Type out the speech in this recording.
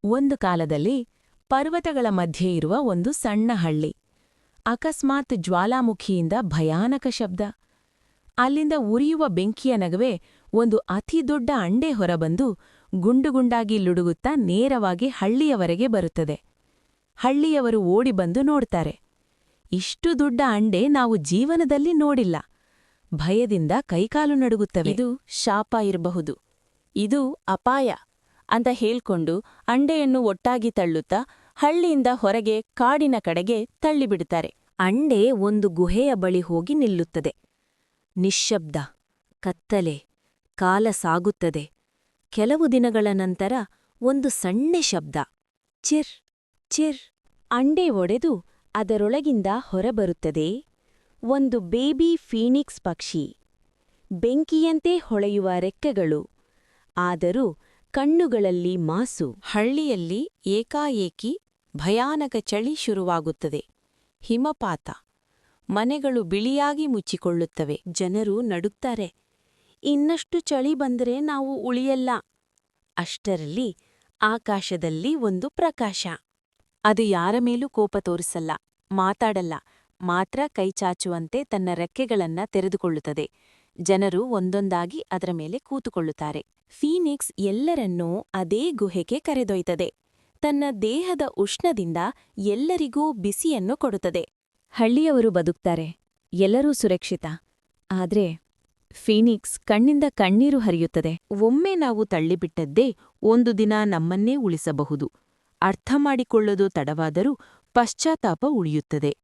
ಒಂದು ಕಾಲದಲ್ಲಿ ಪರ್ವತಗಳ ಮಧ್ಯೆ ಇರುವ ಒಂದು ಸಣ್ಣ ಹಳ್ಳಿ. ಅಕಸ್ಮಾತ್ ಜ್ವಾಲಾಮುಖಿಯಿಂದ ಭಯಾನಕ ಶಬ್ದ. ಅಲ್ಲಿಂದ ಉರಿಯುವ ಬೆಂಕಿಯ ನಗುವೆ ಒಂದು ಅತಿದೊಡ್ಡ ಅಂಡೆ ಹೊರಬಂದು ಗುಂಡುಗುಂಡಾಗಿ ಲುಡುಗುತ್ತಾ ನೇರವಾಗಿ ಹಳ್ಳಿಯವರೆಗೆ ಬರುತ್ತದೆ. ಹಳ್ಳಿಯವರು ಓಡಿಬಂದು ನೋಡ್ತಾರೆ. ಇಷ್ಟು ದೊಡ್ಡ ಅಂಡೆ ನಾವು ಜೀವನದಲ್ಲಿ ನೋಡಿಲ್ಲ. ಭಯದಿಂದ ಕೈಕಾಲು ನಡುಗುತ್ತವೆ. ಇದು ಶಾಪ ಇರಬಹುದು, ಇದು ಅಪಾಯ ಅಂತ ಹೇಳ್ಕೊಂಡು ಅಂಡೆಯನ್ನು ಒಟ್ಟಾಗಿ ತಳ್ಳುತ್ತಾ ಹಳ್ಳಿಯಿಂದ ಹೊರಗೆ ಕಾಡಿನ ಕಡೆಗೆ ತಳ್ಳಿಬಿಡುತ್ತಾರೆ. ಅಂಡೆ ಒಂದು ಗುಹೆಯ ಬಳಿ ಹೋಗಿ ನಿಲ್ಲುತ್ತದೆ. ನಿಶ್ಶಬ್ದ, ಕತ್ತಲೆ, ಕಾಲ ಸಾಗುತ್ತದೆ. ಕೆಲವು ದಿನಗಳ ನಂತರ ಒಂದು ಸಣ್ಣ ಶಬ್ದ, ಚಿರ್ ಚಿರ್. ಅಂಡೆ ಒಡೆದು ಅದರೊಳಗಿಂದ ಹೊರಬರುತ್ತದೆ ಒಂದು ಬೇಬಿ ಫೀನಿಕ್ಸ್ ಪಕ್ಷಿ. ಬೆಂಕಿಯಂತೆ ಹೊಳೆಯುವ ರೆಕ್ಕೆಗಳು, ಆದರೂ ಕಣ್ಣುಗಳಲ್ಲಿ ಮಾಸು. ಹಳ್ಳಿಯಲ್ಲಿ ಏಕಾಏಕಿ ಭಯಾನಕ ಚಳಿ ಶುರುವಾಗುತ್ತದೆ. ಹಿಮಪಾತ. ಮನೆಗಳು ಬಿಳಿಯಾಗಿ ಮುಚ್ಚಿಕೊಳ್ಳುತ್ತವೆ. ಜನರು ನಡುಗ್ತಾರೆ. ಇನ್ನಷ್ಟು ಚಳಿ ಬಂದರೆ ನಾವು ಉಳಿಯಲ್ಲ. ಅಷ್ಟರಲ್ಲಿ ಆಕಾಶದಲ್ಲಿ ಒಂದು ಪ್ರಕಾಶ. ಅದು ಯಾರ ಮೇಲೂ ಕೋಪ ತೋರಿಸಲ್ಲ, ಮಾತಾಡಲ್ಲ, ಮಾತ್ರ ಕೈಚಾಚುವಂತೆ ತನ್ನ ರೆಕ್ಕೆಗಳನ್ನ ತೆರೆದುಕೊಳ್ಳುತ್ತದೆ. ಜನರು ಒಂದೊಂದಾಗಿ ಅದರ ಮೇಲೆ ಕೂತುಕೊಳ್ಳುತ್ತಾರೆ. ಫೀನಿಕ್ಸ್ ಎಲ್ಲರನ್ನೂ ಅದೇ ಗುಹೆಗೆ ಕರೆದೊಯ್ತದೆ. ತನ್ನ ದೇಹದ ಉಷ್ಣದಿಂದ ಎಲ್ಲರಿಗೂ ಬಿಸಿಯನ್ನು ಕೊಡುತ್ತದೆ. ಹಳ್ಳಿಯವರು ಬದುಕ್ತಾರೆ, ಎಲ್ಲರೂ ಸುರಕ್ಷಿತ. ಆದ್ರೆ ಫೀನಿಕ್ಸ್ ಕಣ್ಣಿಂದ ಕಣ್ಣೀರು ಹರಿಯುತ್ತದೆ. ಒಮ್ಮೆ ನಾವು ತಳ್ಳಿಬಿಟ್ಟದ್ದೇ ಒಂದು ದಿನ ನಮ್ಮನ್ನೇ ಉಳಿಸಬಹುದು. ಅರ್ಥ ಮಾಡಿಕೊಳ್ಳೋದು ತಡವಾದರೂ ಪಶ್ಚಾತ್ತಾಪ ಉಳಿಯುತ್ತದೆ.